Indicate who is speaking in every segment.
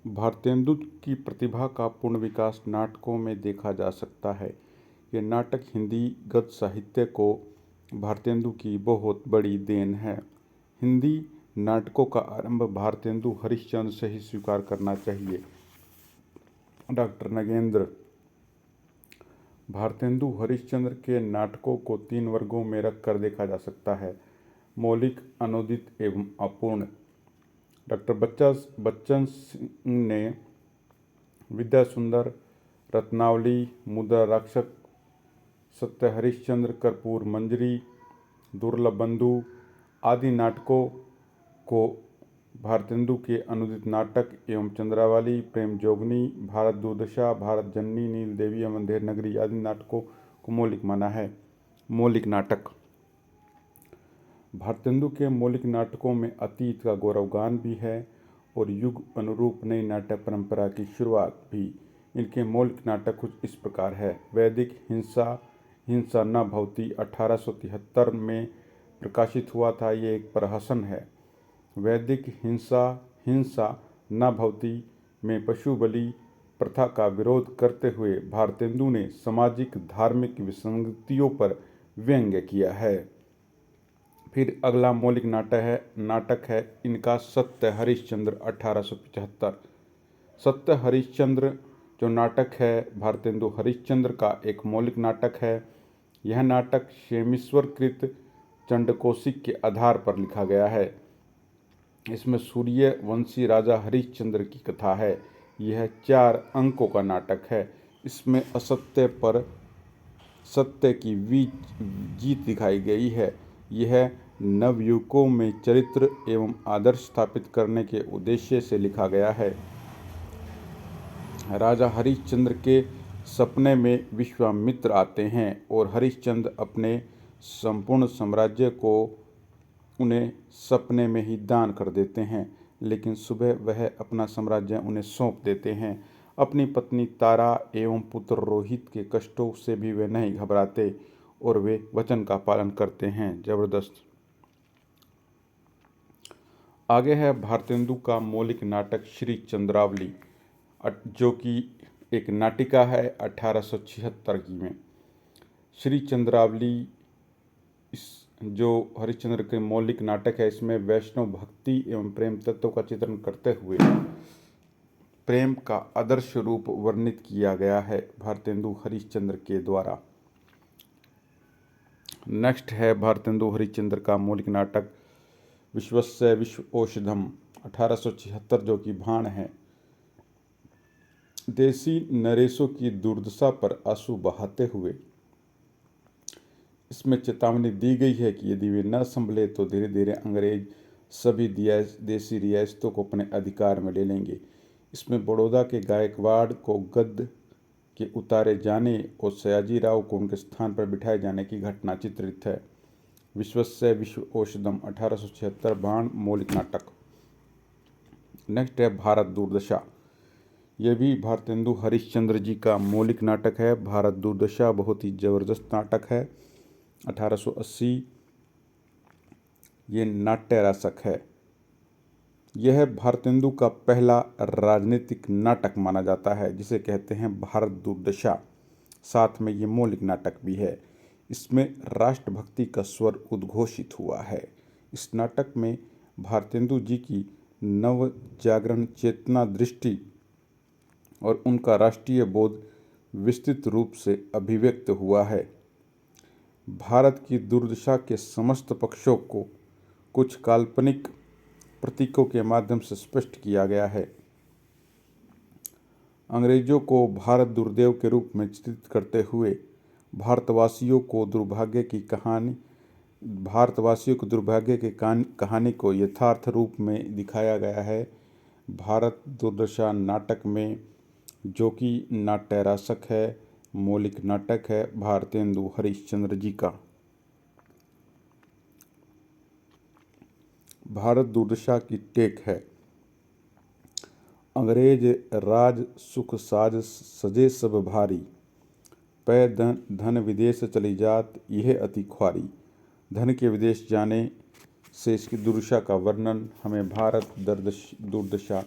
Speaker 1: भारतेंदु की प्रतिभा का पूर्ण विकास नाटकों में देखा जा सकता है। ये नाटक हिंदी गद्य साहित्य को भारतेंदु की बहुत बड़ी देन है। हिंदी नाटकों का आरंभ भारतेंदु हरिश्चंद्र से ही स्वीकार करना चाहिए। डॉक्टर नगेंद्र। भारतेंदु हरिश्चंद्र के नाटकों को 3 वर्गों में रखकर देखा जा सकता है: मौलिक, अनूदित एवं अपूर्ण। डॉक्टर बच्चन सिंह ने विद्या सुंदर, रत्नावली, मुद्रा राक्षस, सत्य हरिश्चंद्र, कर्पूर मंजरी, दुर्लभ बंधु आदि नाटकों को भारतेंदु के अनूदित नाटक एवं चंद्रावली, प्रेम जोगनी, भारत दुर्दशा, भारत जननी, नील देवी एवं अंधेर नगरी आदि नाटकों को मौलिक माना है। मौलिक नाटक। भारतेंदु के मौलिक नाटकों में अतीत का गौरवगान भी है और युग अनुरूप नई नाटक परंपरा की शुरुआत भी। इनके मौलिक नाटक कुछ इस प्रकार है: वैदिक हिंसा, हिंसा न भवति 1873 में प्रकाशित हुआ था। ये एक प्रहसन है। वैदिक हिंसा, हिंसा न भवति में पशु बलि प्रथा का विरोध करते हुए भारतेंदु ने सामाजिक धार्मिक विसंगतियों पर व्यंग्य किया है। फिर अगला मौलिक नाटक है इनका सत्य हरिश्चंद्र 1875। सत्य हरिश्चंद्र जो नाटक है भारतेंदु हरिश्चंद्र का एक मौलिक नाटक है। यह नाटक क्षेमीश्वरकृत चंडकौशिक के आधार पर लिखा गया है। इसमें सूर्यवंशी राजा हरिश्चंद्र की कथा है। यह 4 अंकों का नाटक है। इसमें असत्य पर सत्य की जीत दिखाई गई है। यह नवयुवकों में चरित्र एवं आदर्श स्थापित करने के उद्देश्य से लिखा गया है। राजा हरिश्चंद्र के सपने में विश्वामित्र आते हैं और हरिश्चंद्र अपने संपूर्ण साम्राज्य को उन्हें सपने में ही दान कर देते हैं, लेकिन सुबह वह अपना साम्राज्य उन्हें सौंप देते हैं। अपनी पत्नी तारा एवं पुत्र रोहित के कष्टों से भी वे नहीं घबराते और वे वचन का पालन करते हैं। जबरदस्त। आगे है भारतेंदु का मौलिक नाटक श्री चंद्रावली, जो कि एक नाटिका है 1876 की में। श्री चंद्रावली इस जो हरिश्चंद्र के मौलिक नाटक है, इसमें वैष्णव भक्ति एवं प्रेम तत्व का चित्रण करते हुए प्रेम का आदर्श रूप वर्णित किया गया है भारतेंदु हरिश्चंद्र के द्वारा। नेक्स्ट है भारतेंदु हरिश्चंद्र का मौलिक नाटक विश्वस्य विश्व औषधम 1876, जो कि भाण है। देसी नरेशों की दुर्दशा पर आंसू बहाते हुए इसमें चेतावनी दी गई है कि यदि वे न संभले तो धीरे धीरे अंग्रेज सभी देसी रियासतों को अपने अधिकार में ले लेंगे। इसमें बड़ौदा के गायकवाड़ को गद्य के उतारे जाने और सयाजी राव को उनके स्थान पर बिठाए जाने की घटना चित्रित है। विश्वस्य विश्व औषधम 1876 बाण मौलिक नाटक। नेक्स्ट है भारत दुर्दशा। यह भी भारतेंदु हरिश्चंद्र जी का मौलिक नाटक है। भारत दुर्दशा बहुत ही जबरदस्त नाटक है। 1880 ये नाट्य रासक है। यह भारतेंदु का पहला राजनीतिक नाटक माना जाता है, जिसे कहते हैं भारत दुर्दशा। साथ में ये मौलिक नाटक भी है। इसमें राष्ट्रभक्ति का स्वर उद्घोषित हुआ है। इस नाटक में भारतेंदु जी की नव जागरण चेतना दृष्टि और उनका राष्ट्रीय बोध विस्तृत रूप से अभिव्यक्त हुआ है। भारत की दुर्दशा के समस्त पक्षों को कुछ काल्पनिक प्रतीकों के माध्यम से स्पष्ट किया गया है। अंग्रेजों को भारत दुर्दैव के रूप में चित्रित करते हुए भारतवासियों को दुर्भाग्य की कहानी को यथार्थ रूप में दिखाया गया है भारत दुर्दशा नाटक में, जो कि नाट्य रासक है, मौलिक नाटक है भारतेंदु हरिश्चंद्र जी का। भारत दुर्दशा की टेक है: अंग्रेज राज सुख साज सजे सब भारी, पै धन विदेश चली जात यह अति ख्वारी। धन के विदेश जाने से इसकी दुर्दशा का वर्णन हमें भारत दुर्दशा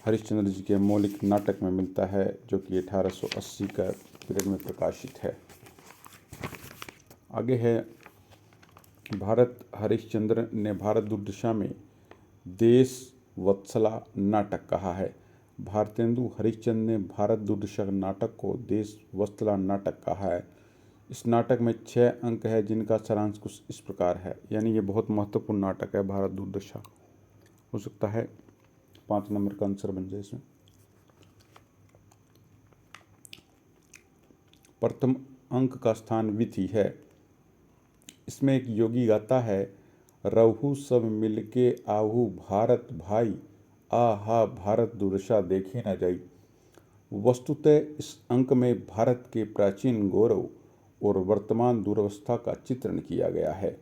Speaker 1: हरिश्चंद्र जी के मौलिक नाटक में मिलता है, जो कि 1880 का पीरियड में प्रकाशित है। आगे है भारत हरिश्चंद्र ने भारत दुर्दशा में देश वत्सला नाटक कहा है। भारतेंदु हरिश्चंद्र ने भारत दुर्दशा नाटक को देश वत्सला नाटक कहा है। इस नाटक में 6 अंक है, जिनका सारांश कुछ इस प्रकार है, यानी ये बहुत महत्वपूर्ण नाटक है। भारत दुर्दशा हो सकता है 5 नंबर का आंसर बन जाए इसमें। प्रथम अंक का स्थान विधि है। इसमें एक योगी गाता है, रहु सब मिलके आहू भारत भाई, आहा भारत दुर्दशा देखी न जाई। वस्तुतः इस अंक में भारत के प्राचीन गौरव और वर्तमान दुर्वस्था का चित्रण किया गया है।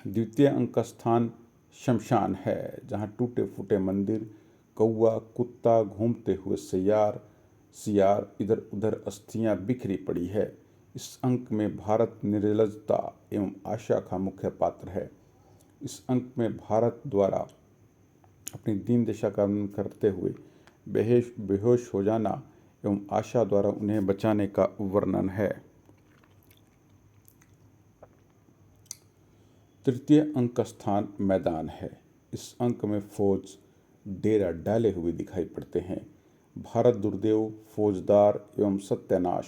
Speaker 1: द्वितीय अंक का स्थान शमशान है, जहाँ टूटे फूटे मंदिर, कौआ कुत्ता घूमते हुए सियार इधर उधर अस्थियां बिखरी पड़ी है। इस अंक में भारत निर्लजता एवं आशा का मुख्य पात्र है। इस अंक में भारत द्वारा अपनी दीन दशा का वर्णन करते हुए बेहोश हो जाना एवं आशा द्वारा उन्हें बचाने का वर्णन है। तृतीय अंक का स्थान मैदान है। इस अंक में फौज डेरा डाले हुए दिखाई पड़ते हैं। भारत दुर्देव, फौजदार एवं सत्यानाश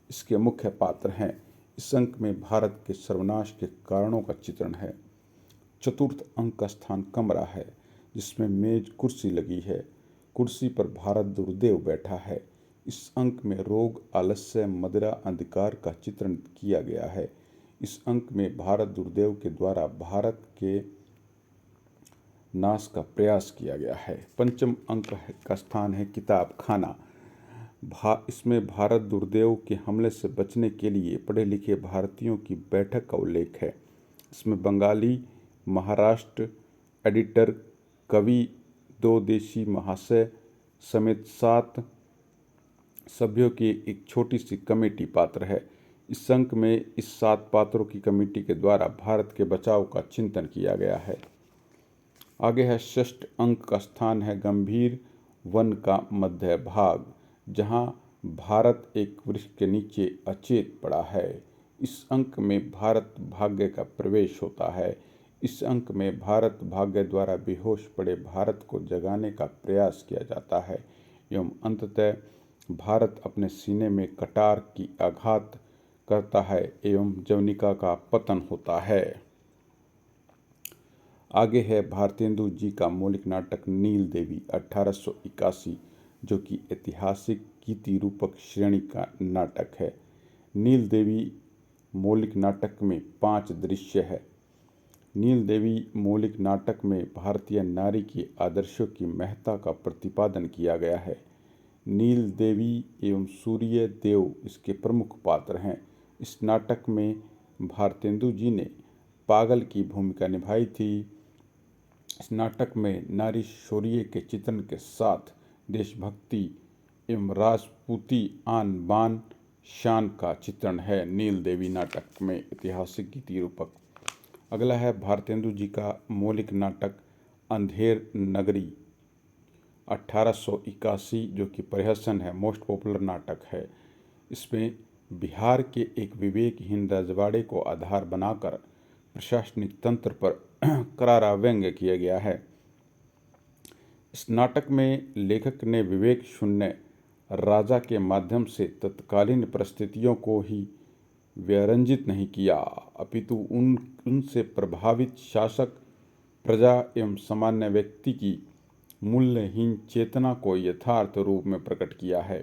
Speaker 1: इसके मुख्य पात्र हैं। इस अंक में भारत के सर्वनाश के कारणों का चित्रण है। चतुर्थ अंक का स्थान कमरा है, जिसमें मेज कुर्सी लगी है। कुर्सी पर भारत दुर्देव बैठा है। इस अंक में रोग, आलस्य, मदिरा, अंधकार का चित्रण किया गया है। इस अंक में भारत दुर्देव के द्वारा भारत के नाश का प्रयास किया गया है। पंचम अंक का स्थान है किताब खाना। इसमें भारत दुर्देव के हमले से बचने के लिए पढ़े लिखे भारतीयों की बैठक का उल्लेख है। इसमें बंगाली, महाराष्ट्र, एडिटर, कवि, 2 देशी महाशय समेत 7 सभ्यों की एक छोटी सी कमेटी पात्र है। इस अंक में इस 7 पात्रों की कमेटी के द्वारा भारत के बचाव का चिंतन किया गया है। आगे है षष्ठ अंक का स्थान है गंभीर वन का मध्य भाग, जहां भारत एक वृक्ष के नीचे अचेत पड़ा है। इस अंक में भारत भाग्य का प्रवेश होता है। इस अंक में भारत भाग्य द्वारा बेहोश पड़े भारत को जगाने का प्रयास किया जाता है एवं अंततः भारत अपने सीने में कटार की आघात करता है एवं जवनिका का पतन होता है। आगे है भारतेंदु जी का मौलिक नाटक नील देवी 1881, जो कि ऐतिहासिक गीति रूपक श्रेणी का नाटक है। नील देवी मौलिक नाटक में 5 दृश्य है। नील देवी मौलिक नाटक में भारतीय नारी के आदर्शों की महत्ता का प्रतिपादन किया गया है। नील देवी एवं सूर्य देव इसके प्रमुख पात्र हैं। इस नाटक में भारतेंदु जी ने पागल की भूमिका निभाई थी। इस नाटक में नारी शौर्य के चित्रण के साथ देशभक्ति एवं राजपूती आन बान शान का चित्रण है। नील देवी नाटक में ऐतिहासिक गीति रूपक। अगला है भारतेंदु जी का मौलिक नाटक अंधेर नगरी 1881, जो कि प्रहसन है, मोस्ट पॉपुलर नाटक है। इसमें बिहार के एक विवेकहीन रजवाड़े को आधार बनाकर प्रशासनिक तंत्र पर करारा व्यंग्य किया गया है। इस नाटक में लेखक ने विवेक शून्य राजा के माध्यम से तत्कालीन परिस्थितियों को ही व्यरंजित नहीं किया, अपितु उनसे प्रभावित शासक, प्रजा एवं सामान्य व्यक्ति की मूल्यहीन चेतना को यथार्थ रूप में प्रकट किया है।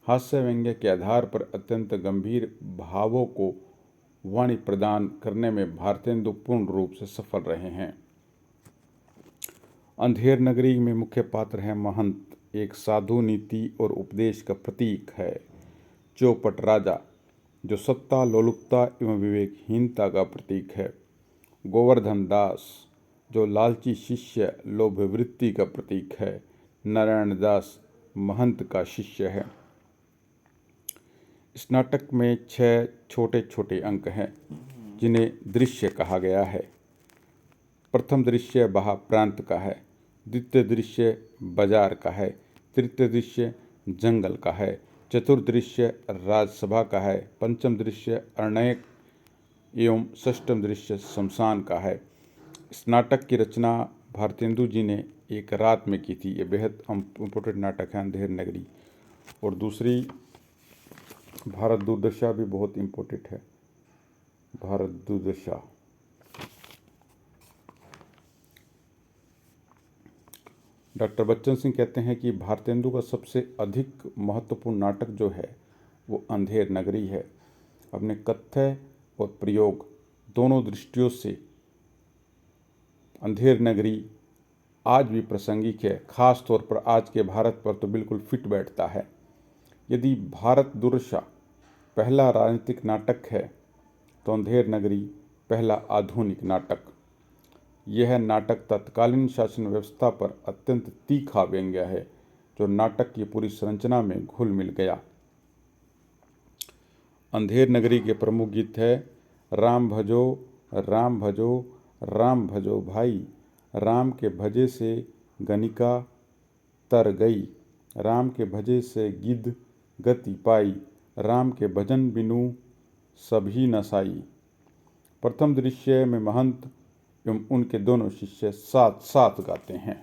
Speaker 1: हास्य व्यंग्य के आधार पर अत्यंत गंभीर भावों को वाणी प्रदान करने में भारतेंदु पूर्ण रूप से सफल रहे हैं। अंधेर नगरी में मुख्य पात्र है महंत, एक साधु नीति और उपदेश का प्रतीक है। चौपट राजा, जो सत्ता, लोलुपता एवं विवेकहीनता का प्रतीक है। गोवर्धन दास, जो लालची शिष्य, लोभवृत्ति का प्रतीक है। नारायण दास महंत का शिष्य है। इस नाटक में 6 छोटे छोटे अंक हैं, जिन्हें दृश्य कहा गया है। प्रथम दृश्य बहा प्रांत का है, द्वितीय दृश्य बाजार का है, तृतीय दृश्य जंगल का है, चतुर्थ दृश्य राजसभा का है, पंचम दृश्य अरण्यक एवं षष्ठम दृश्य शमशान का है। इस नाटक की रचना भारतेंदु जी ने एक रात में की थी। ये बेहद इम्पोर्टेंट नाटक है अंधेर नगरी। और दूसरी भारत दुर्दशा भी बहुत इम्पोर्टेंट है। भारत दुर्दशा डॉक्टर बच्चन सिंह कहते हैं कि भारतेंदु का सबसे अधिक महत्वपूर्ण नाटक जो है वो अंधेर नगरी है। अपने कथ्य और प्रयोग दोनों दृष्टियों से अंधेर नगरी आज भी प्रासंगिक है। खास तौर पर आज के भारत पर तो बिल्कुल फिट बैठता है। यदि भारत दुर्दशा पहला राजनीतिक नाटक है तो अंधेर नगरी पहला आधुनिक नाटक। यह नाटक तत्कालीन शासन व्यवस्था पर अत्यंत तीखा व्यंग्य है जो नाटक की पूरी संरचना में घुल मिल गया। अंधेर नगरी के प्रमुख गीत है राम भजो राम भजो राम भजो भाई, राम के भजे से गणिका तर गई, राम के भजे से गिद्ध गति पाई, राम के भजन बिनु सभी नसाई। प्रथम दृश्य में महंत एवं उनके दोनों शिष्य साथ साथ गाते हैं।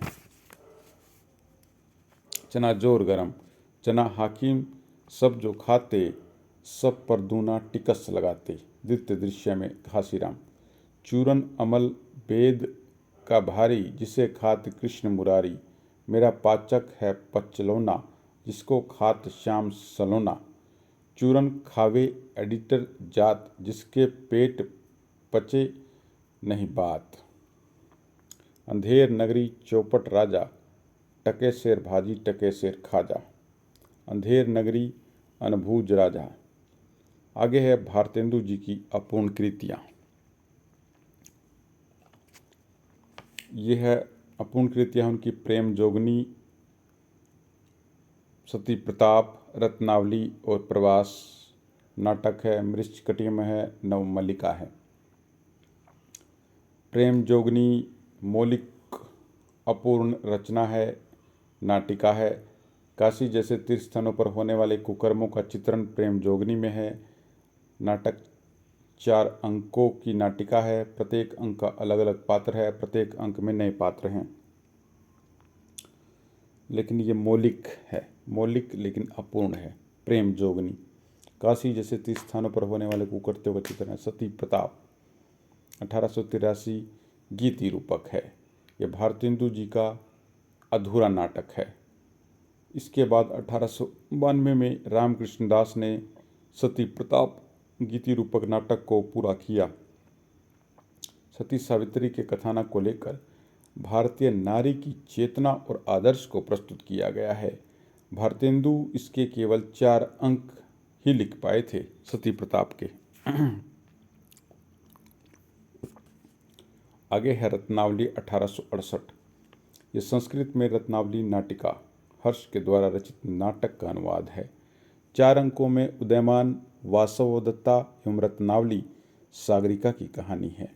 Speaker 1: चना जोर गरम, चना हाकिम सब जो खाते, सब पर दूना टिकस लगाते। द्वितीय दृश्य में घासीराम, चूरन अमल वेद का भारी, जिसे खात कृष्ण मुरारी, मेरा पाचक है पचलौना, जिसको खात श्याम सलोना, चूरन खावे एडिटर जात, जिसके पेट पचे नहीं बात। अंधेर नगरी चौपट राजा, टके शेर भाजी टके शेर खाजा, अंधेर नगरी अनभूज राजा। आगे है भारतेंदु जी की अपूर्ण कृतियाँ। यह है अपूर्ण कृतियाँ उनकी प्रेम जोगनी, सती प्रताप, रत्नावली और प्रवास नाटक है, मृच्छकटियम है, नवमल्लिका है। प्रेम जोगनी मौलिक अपूर्ण रचना है, नाटिका है। काशी जैसे तीर्थ स्थानों पर होने वाले कुकर्मों का चित्रण प्रेम जोगनी में है। नाटक 4 अंकों की नाटिका है, प्रत्येक अंक का अलग अलग पात्र है, प्रत्येक अंक में नए पात्र हैं। लेकिन ये मौलिक है, मौलिक लेकिन अपूर्ण है। प्रेम जोगनी काशी जैसे तीर्थ स्थानों पर होने वाले कुकृत्यों का चित्रण है। सती प्रताप 1883 गीति रूपक है। यह भारतेंदु जी का अधूरा नाटक है। इसके बाद 1892 में रामकृष्ण दास ने सती प्रताप गीति रूपक नाटक को पूरा किया। सती सावित्री के कथानक को लेकर भारतीय नारी की चेतना और आदर्श को प्रस्तुत किया गया है। भारतेंदु इसके केवल 4 अंक ही लिख पाए थे सती प्रताप के। आगे है रत्नावली 1868। ये संस्कृत में रत्नावली नाटिका हर्ष के द्वारा रचित नाटक का अनुवाद है। 4 अंकों में उदयमान वासवदत्ता एवं रत्नावली सागरिका की कहानी है,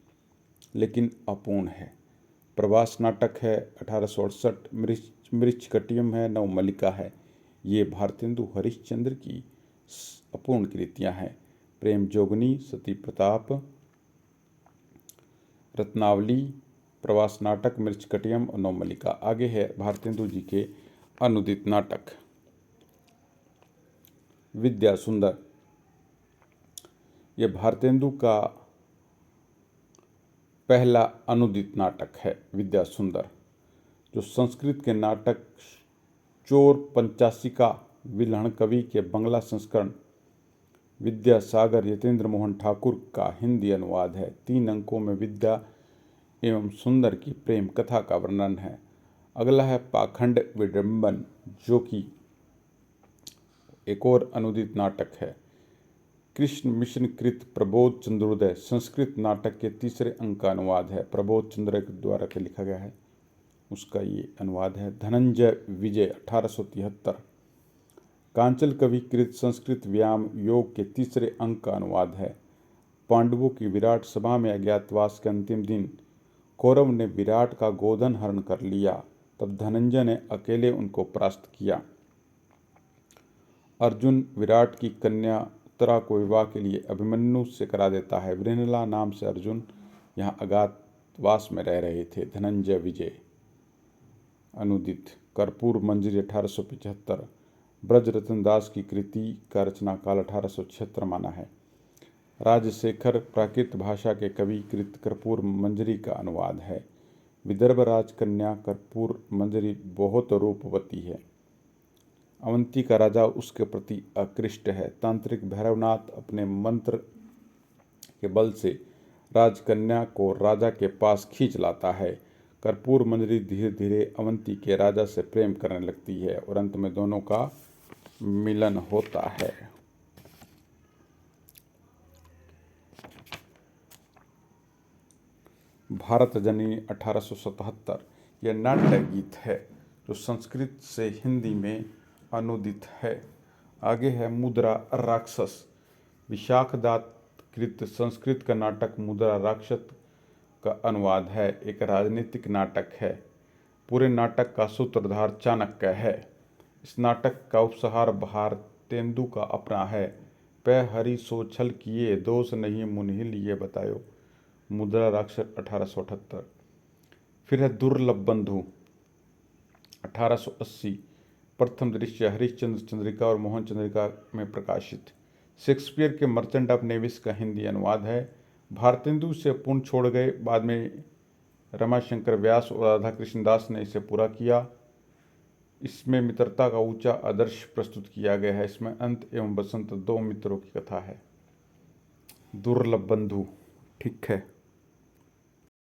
Speaker 1: लेकिन अपूर्ण है। प्रवास नाटक है 1868, मृच्छकटियम है, नवमल्लिका है। ये भारतेंदु हरिश्चंद्र की अपूर्ण कृतियाँ हैं। प्रेम जोगनी, सती प्रताप, रत्नावली, प्रवास नाटक, मृच्छकटियम और नवमल्लिका। आगे है भारतेंदु जी के अनुदित नाटक। विद्या सुंदर, यह भारतेंदु का पहला अनुदित नाटक है। विद्या सुंदर जो संस्कृत के नाटक चोर पंचाशिका विल्हण कवि के बंगला संस्करण विद्यासागर यतेंद्र मोहन ठाकुर का हिंदी अनुवाद है। 3 अंकों में विद्या एवं सुंदर की प्रेम कथा का वर्णन है। अगला है पाखंड विडंबन, जो कि एक और अनुदित नाटक है। कृष्ण मिशन कृत प्रबोध चंद्रोदय संस्कृत नाटक के 3रे अंक का अनुवाद है। प्रबोध चंद्र के द्वारा के लिखा गया है, उसका ये अनुवाद है। धनंजय विजय 1873 कांचल कवि कृत संस्कृत व्यायाम योग के 3रे अंक का अनुवाद है। पांडवों की विराट सभा में अज्ञातवास के अंतिम दिन कौरव ने विराट का गोधन हरण कर लिया। तब धनंजय ने अकेले उनको परास्त किया। अर्जुन विराट की कन्या उत्तरा को विवाह के लिए अभिमन्यु से करा देता है। वृहनला नाम से अर्जुन यहाँ अज्ञातवास में रह रहे थे। धनंजय विजय। अनुदित कर्पूर मंजरी 1875। ब्रज रतन दास की कृति का रचना काल 1876 माना है। राजशेखर प्राकृत भाषा के कवि कृत कर्पूर मंजरी का अनुवाद है। विदर्भ राजकन्या कर्पूर मंजरी बहुत रूपवती है। अवंती का राजा उसके प्रति आकृष्ट है। तांत्रिक भैरवनाथ अपने मंत्र के बल से राजकन्या को राजा के पास खींच लाता है। कर्पूर मंजरी धीरे धीरे अवंती के राजा से प्रेम करने लगती है और अंत में दोनों का मिलन होता है। भारत जननी 1877 यह नाट्य गीत है जो संस्कृत से हिंदी में अनुदित है। आगे है मुद्रा राक्षस। विशाखदात कृत संस्कृत का नाटक मुद्रा राक्षस का अनुवाद है। एक राजनीतिक नाटक है। पूरे नाटक का सूत्रधार चाणक्य है। इस नाटक का उपसहार भारतेंदु का अपना है। पै हरि सो छल किए, दोष नहीं मुनि लिए बतायो। मुद्रा राक्षस 1878। फिर है दुर्लभ बंधु 1880। प्रथम दृश्य हरिश्चंद्र चंद्रिका और मोहन चंद्रिका में प्रकाशित। शेक्सपियर के मर्चेंट ऑफ नेविस का हिंदी अनुवाद है। भारतेंदु से पूर्ण छोड़ गए, बाद में रमाशंकर व्यास और राधा कृष्णदास ने इसे पूरा किया। इसमें मित्रता का ऊंचा आदर्श प्रस्तुत किया गया है। इसमें अंत एवं बसंत दो मित्रों की कथा है। दुर्लभ बंधु। ठीक है।